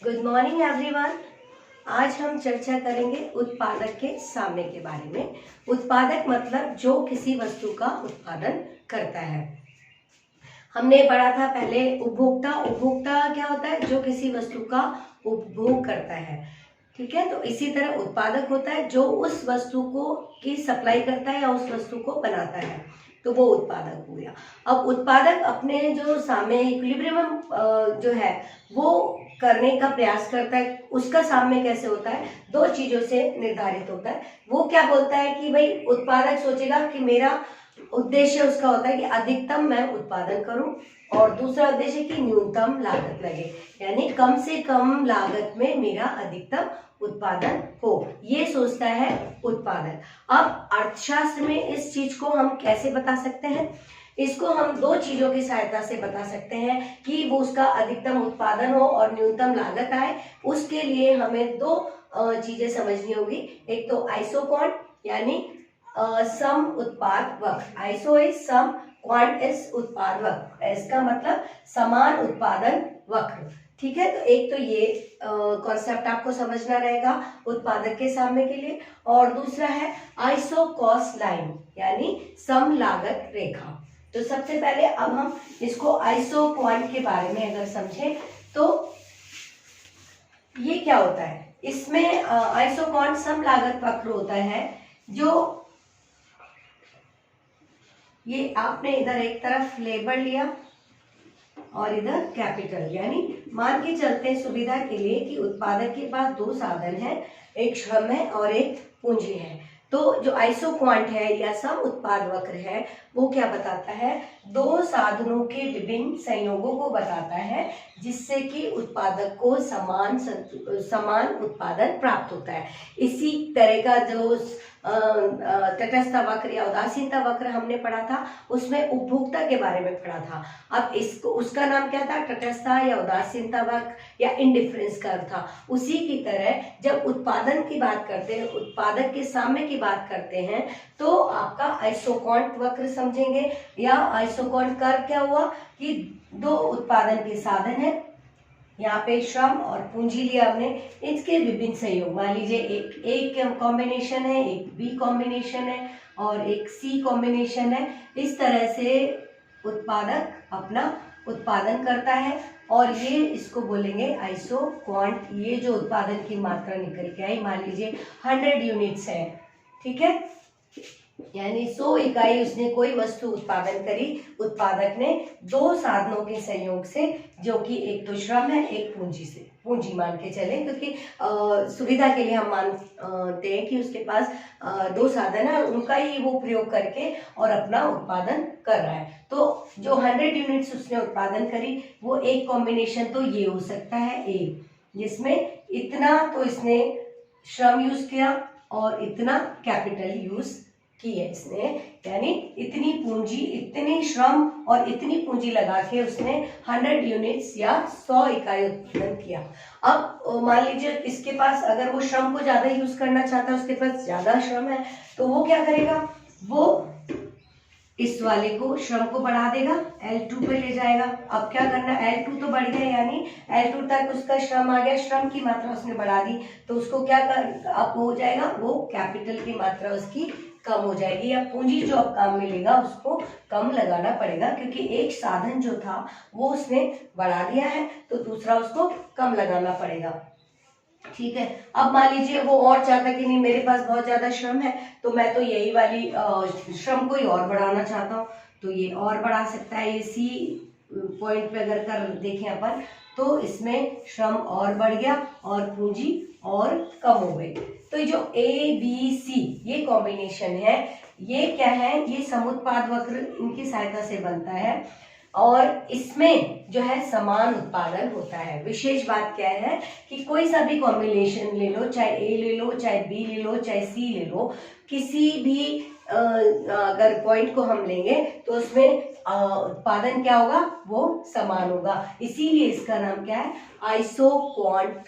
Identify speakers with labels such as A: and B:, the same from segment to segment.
A: Good morning everyone. आज हम चर्चा करेंगे उत्पादक के सामने के बारे में। उत्पादक मतलब जो किसी वस्तु का उत्पादन करता है। हमने पढ़ा था पहले उपभोक्ता। उपभोक्ता क्या होता है? जो किसी वस्तु का उपभोग करता है। ठीक है, तो इसी तरह उत्पादक होता है जो उस वस्तु को की सप्लाई करता है या उस वस्तु को बनाता है, तो वो उत्पादक हो गया। अब उत्पादक अपने जो सामने इक्विलिब्रियम जो है वो करने का प्रयास करता है। उसका सामने कैसे होता है? दो चीजों से निर्धारित होता है। वो क्या बोलता है कि भाई उत्पादक सोचेगा कि मेरा उद्देश्य उसका होता है कि अधिकतम मैं उत्पादन करूं, और दूसरा उद्देश्य कि न्यूनतम लागत लगे, यानी कम से कम लागत में मेरा अधिकतम उत्पादन हो, ये सोचता है उत्पादक। अब अर्थशास्त्र में इस चीज को हम कैसे बता सकते हैं? इसको हम दो चीजों की सहायता से बता सकते हैं कि वो उसका अधिकतम उत्पादन हो और न्यूनतम लागत आए। उसके लिए हमें दो चीजें समझनी होगी। एक तो आइसोक्वांट यानी सम उत्पाद वक्र। आइसो इज सम, क्वांट इज उत्पाद वक्र। इसका मतलब समान उत्पादन वक्र। ठीक है, तो एक तो ये कॉन्सेप्ट आपको समझना रहेगा उत्पादक के सामने के लिए। और दूसरा है आइसो कॉस्ट लाइन यानी सम लागत रेखा। तो सबसे पहले अब हम इसको आइसो क्वांट के बारे में अगर समझें तो ये क्या होता है? इसमें आइसो क्वांट सम लागत वक्र होता है। जो ये आपने इधर एक तरफ लेबर लिया और इधर कैपिटल, यानी मान के चलते हैं सुविधा के लिए कि उत्पादक के पास दो साधन है, एक श्रम है और एक पूंजी है। तो जो आइसो क्वांट है या सम उत्पाद वक्र है वो क्या बताता है? दो साधनों के विभिन्न संयोगों को बताता है जिससे कि उत्पादक को समान उत्पादन प्राप्त होता है। इसी तरह का जो तटस्थ वक्र या उदासीनता वक्र हमने पढ़ा था, उसमें उपभोक्ता के बारे में पढ़ा था। अब इसको उसका नाम क्या था? तटस्थता या उदासीनता वक्र या इंडिफरेंस कर्व था। उसी की तरह जब उत्पादन की बात करते हैं, उत्पादक के सामने की बात करते हैं, तो आपका आइसोक्वांट वक्र समझेंगे। या आइसोक्वांट कर्व क्या हुआ कि दो उत्पादन के साधन है, यहाँ पे श्रम और पूंजी लिया हमने, इसके विभिन्न संयोग। मान लीजिए एक कॉम्बिनेशन है, एक बी कॉम्बिनेशन है और एक सी कॉम्बिनेशन है। इस तरह से उत्पादक अपना उत्पादन करता है और ये इसको बोलेंगे आइसो क्वांट। ये जो उत्पादन की मात्रा निकल के आई, मान लीजिए 100 यूनिट्स है, ठीक है, यानी 100 इकाई उसने कोई वस्तु उत्पादन करी उत्पादक ने दो साधनों के संयोग से, जो कि एक तो श्रम है एक पूंजी मान के चले, क्योंकि सुविधा के लिए हम मानते हैं कि उसके पास दो साधन है, उनका ही वो प्रयोग करके और अपना उत्पादन कर रहा है। तो जो 100 यूनिट्स उसने उत्पादन करी वो एक कॉम्बिनेशन तो ये हो सकता है ए, जिसमें इतना तो इसने श्रम यूज किया और इतना कैपिटल यूज की है इसने, यानी इतनी पूंजी, इतनी श्रम और इतनी पूंजी लगा के उसने 100 यूनिट्स या 100 इकाई उत्पादन किया। अब मान लीजिए इसके पास अगर वो श्रम को ज्यादा यूज करना चाहता है, उसके पास ज्यादा श्रम है, तो वो क्या करेगा? वो इस वाले को श्रम को बढ़ा देगा, L2 पे ले जाएगा। अब क्या करना? L2 तो बढ़ गया, यानी L2 तक उसका श्रम आ गया, श्रम की मात्रा उसने बढ़ा दी, तो उसको क्या कर अब हो जाएगा? वो कैपिटल की मात्रा उसकी कम हो जाएगी, या पूंजी जो अब काम मिलेगा उसको कम लगाना पड़ेगा, क्योंकि एक साधन जो था वो उसने बढ़ा दिया है तो दूसरा उसको कम लगाना पड़ेगा। ठीक है, अब मान लीजिए वो और चाहता कि नहीं मेरे पास बहुत ज्यादा श्रम है, तो मैं तो यही वाली श्रम को ही और बढ़ाना चाहता हूँ, तो ये और बढ़ा सकता है। ये सी पॉइंट पे अगर कर देखें अपन, तो इसमें श्रम और बढ़ गया और पूंजी और कम हो गई। तो ये जो ए बी सी ये कॉम्बिनेशन है, ये क्या है? ये समुत्पाद वक्र इनकी सहायता से बनता है और इसमें जो है समान उत्पादन होता है। विशेष बात क्या है कि कोई सा भी कॉम्बिनेशन ले लो, चाहे ए ले लो, चाहे बी ले लो, चाहे सी ले लो, किसी भी अगर पॉइंट को हम लेंगे तो उसमें उत्पादन क्या होगा? वो समान होगा। इसीलिए इसका नाम क्या है? आइसो क्वांट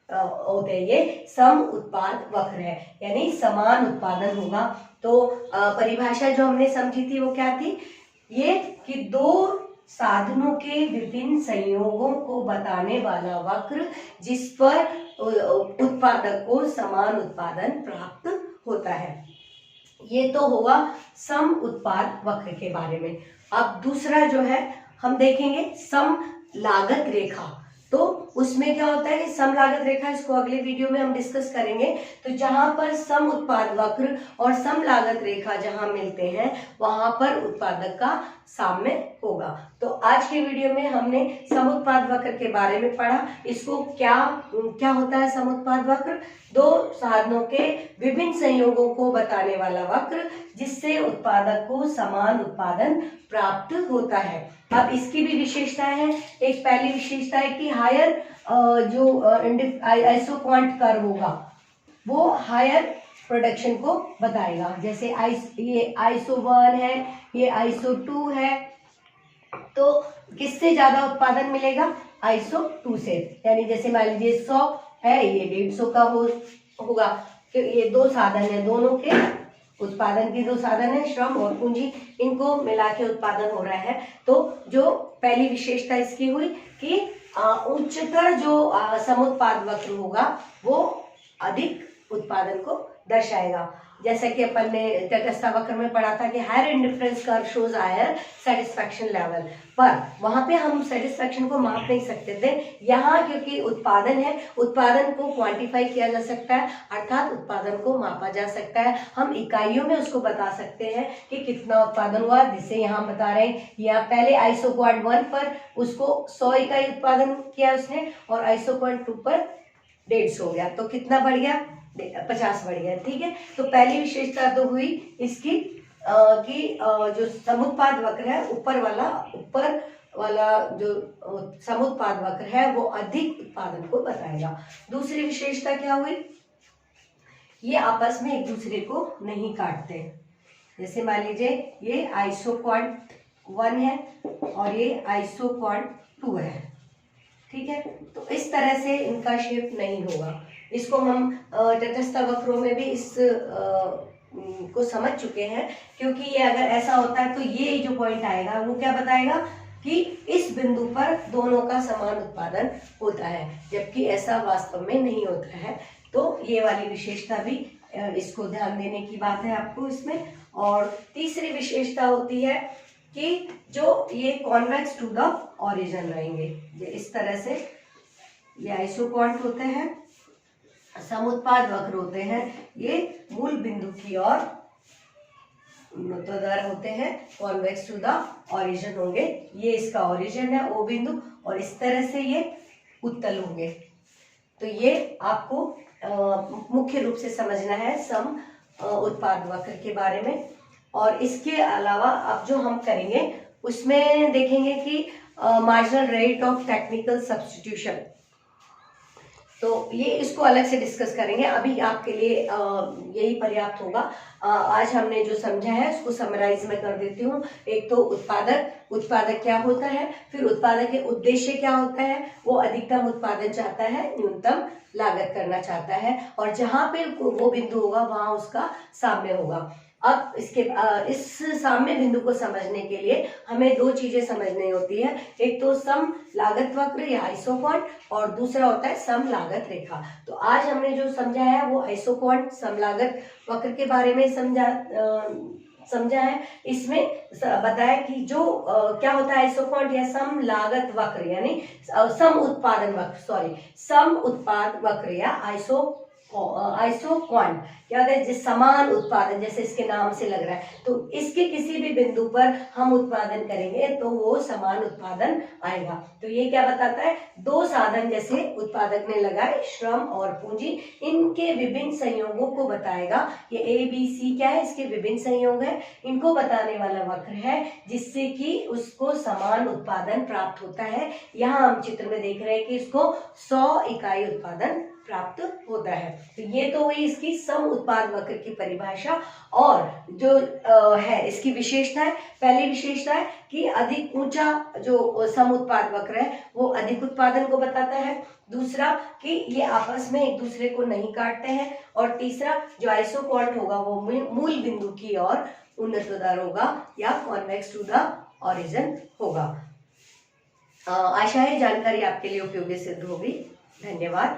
A: होते हैं। ये सम उत्पाद वक्र है, यानी समान उत्पादन होगा। तो परिभाषा जो हमने समझी थी वो क्या थी? ये कि दो साधनों के विभिन्न संयोगों को बताने वाला वक्र जिस पर उत्पादक को समान उत्पादन प्राप्त होता है। ये तो हुआ सम उत्पाद वक्र के बारे में। अब दूसरा जो है हम देखेंगे सम लागत रेखा। तो उसमें क्या होता है, सम लागत रेखा, इसको अगले वीडियो में हम डिस्कस करेंगे। तो जहां पर सम उत्पाद वक्र और सम लागत रेखा जहां मिलते हैं वहां पर उत्पादक का साम्य होगा। तो आज के वीडियो में हमने सम उत्पाद वक्र के बारे में पढ़ा। इसको क्या होता है सम उत्पाद वक्र? दो साधनों के विभिन्न संयोगों को बताने वाला वक्र जिससे उत्पादक को समान उत्पादन प्राप्त होता है। अब इसकी भी विशेषताएं हैं। एक पहली विशेषता है कि हायर जो आइसोक्वांट कर्व होगा वो हायर प्रोडक्शन को बताएगा। जैसे ये आइसो 1 है, ये आइसो 2 है, तो किससे ज्यादा उत्पादन मिलेगा? आइसो 2 से। यानी जैसे मान लीजिए 100 है, ये 150 का होगा। तो ये दो साधन है, दोनों के उत्पादन के दो साधन है, श्रम और पूंजी, इनको मिला के उत्पादन हो रहा है। तो जो पहली विशेषता इसकी हुई कि उच्चतर जो समुत्पाद वक्र होगा वो अधिक उत्पादन को दर्शाएगा। जैसा कि अपन ने तटस्थ वक्र में पढ़ा था कि higher indifference curve shows higher satisfaction level, पर वहां पे हम सेटिस्फैक्शन को माप नहीं सकते थे। यहाँ क्योंकि उत्पादन है, उत्पादन को क्वांटिफाई किया जा सकता है, अर्थात उत्पादन को मापा जा सकता है। हम इकाइयों में उसको बता सकते हैं कि कितना उत्पादन हुआ, जिसे यहाँ बता रहे हैं। या पहले आइसोक्वांट 1 पर उसको 100 इकाई उत्पादन किया उसने और आइसोक्वांट 2 पर 150 हो गया, तो कितना बढ़ गया? 50 बढ़ गया। ठीक है, तो पहली विशेषता तो हुई इसकी कि जो समुत्पाद वक्र है, ऊपर वाला जो समुत्पाद वक्र है वो अधिक उत्पादन को बताएगा। दूसरी विशेषता क्या हुई? ये आपस में एक दूसरे को नहीं काटते। जैसे मान लीजिए ये आइसोक्वांट 1 है और ये आइसोक्वांट 2 है। ठीक है, तो इस तरह से इनका शेप नहीं होगा। इसको हम तटस्थ वक्रों में भी इस को समझ चुके हैं, क्योंकि ये अगर ऐसा होता है तो ये जो पॉइंट आएगा वो क्या बताएगा कि इस बिंदु पर दोनों का समान उत्पादन होता है, जबकि ऐसा वास्तव में नहीं होता है। तो ये वाली विशेषता भी इसको ध्यान देने की बात है आपको इसमें। और तीसरी विशेषता होती है कि जो ये कॉन्वेक्स टू द ओरिजिन रहेंगे। ये इस तरह से ये आइसोक्वांट होते हैं, समुत्पाद वक्र होते हैं, ये मूल बिंदु की ओर ऊर्ध्वाधर होते हैं, कॉन्वेक्स टू द ओरिजिन होंगे। ये इसका ओरिजिन है ओ बिंदु, और इस तरह से ये उत्तल होंगे। तो ये आपको मुख्य रूप से समझना है सम उत्पाद वक्र के बारे में। और इसके अलावा अब जो हम करेंगे उसमें देखेंगे कि marginal rate of technical substitution, तो ये इसको अलग से डिस्कस करेंगे। अभी आपके लिए यही पर्याप्त होगा। आज हमने जो समझा है उसको समराइज में कर देती हूँ। एक तो उत्पादक क्या होता है, फिर उत्पादक के उद्देश्य क्या होता है, वो अधिकतम उत्पादन चाहता है, न्यूनतम लागत करना चाहता है, और जहां पे वो बिंदु होगा वहां उसका साम्य होगा। अब इस साम्य बिंदु को समझने के लिए हमें दो चीजें समझनी होती है। एक तो सम लागत वक्र या आइसोक्वांट, और दूसरा होता है सम लागत रेखा। तो आज हमने जो समझा है वो आइसोक्वांट सम लागत वक्र के बारे में समझा है। इसमें बताया कि जो क्या होता है आइसोक्वांट या सम लागत वक्र, यानी सम उत्पाद वक्र या आइसोक्वांट क्या होता है? जिस समान उत्पादन, जैसे इसके नाम से लग रहा है, तो इसके किसी भी बिंदु पर हम उत्पादन करेंगे तो वो समान उत्पादन आएगा। तो ये क्या बताता है? दो साधन जैसे उत्पादक ने लगाए, श्रम और पूंजी, इनके विभिन्न संयोगों को बताएगा। ये ABC क्या है? इसके विभिन्न संयोग है, इनको बताने वाला वक्र है जिससे कि उसको समान उत्पादन प्राप्त होता है। यहाँ हम चित्र में देख रहे हैं कि इसको 100 इकाई उत्पादन प्राप्त होता है। तो ये तो हुई इसकी सम उत्पाद वक्र की परिभाषा। और जो है इसकी विशेषता है, पहली विशेषता है कि अधिक ऊंचा जो सम उत्पाद वक्र है वो अधिक उत्पादन को बताता है। दूसरा कि ये आपस में एक दूसरे को नहीं काटते हैं। और तीसरा जो आइसोक्वांट होगा वो मूल बिंदु की ओर उन्नतोदर होगा या कॉन्वेक्स टू द ओरिजिन होगा। आशा है जानकारी आपके लिए उपयोगी सिद्ध होगी। धन्यवाद।